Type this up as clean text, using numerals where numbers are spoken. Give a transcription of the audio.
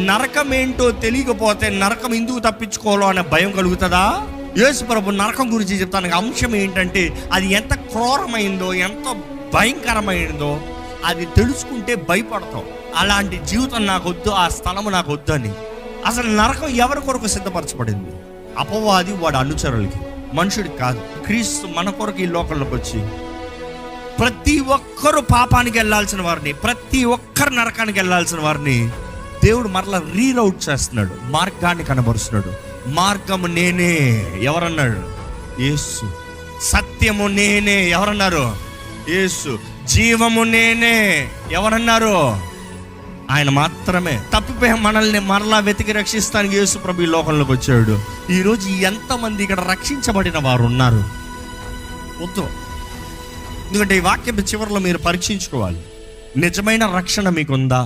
నరకం ఏంటో తెలియకపోతే నరకం ఎందుకు తప్పించుకోవాలో అనే భయం కలుగుతుందా? యేసు ప్రభు నరకం గురించి చెప్తాను. అంశం ఏంటంటే అది ఎంత క్రూరమైందో, ఎంత భయంకరమైందో అది తెలుసుకుంటే భయపడతాం. అలాంటి జీవితం నాకు వద్దు, ఆ స్థలము నాకు వద్దు అని. అసలు నరకం ఎవరి కొరకు సిద్ధపరచబడింది? అపవాది, వాడు అనుచరులకి, మనుషుడికి కాదు. క్రీస్తు మన కొరకు ఈ లోకంలోకి వచ్చి ప్రతి ఒక్కరు పాపానికి వెళ్ళాల్సిన వారిని, ప్రతి ఒక్కరు నరకానికి వెళ్ళాల్సిన వారిని దేవుడు మరలా రీరౌట్ చేస్తున్నాడు, మార్గాన్ని కనబరుస్తున్నాడు. మార్గము నేనే, ఎవరన్నాడు? యేసు. సత్యము నేనే, ఎవరన్నారు? యేసు. జీవము నేనే, ఎవరన్నారు? ఆయన మాత్రమే. తప్పిపోయే మనల్ని మరలా వెతికి రక్షిస్తానికి యేసు ప్రభు ఈ లోకంలోకి వచ్చాడు. ఈరోజు ఎంతమంది ఇక్కడ రక్షించబడిన వారు ఉన్నారు? వద్దు. ఎందుకంటే ఈ వాక్యం చివరిలో మీరు పరీక్షించుకోవాలి, నిజమైన రక్షణ మీకుందా?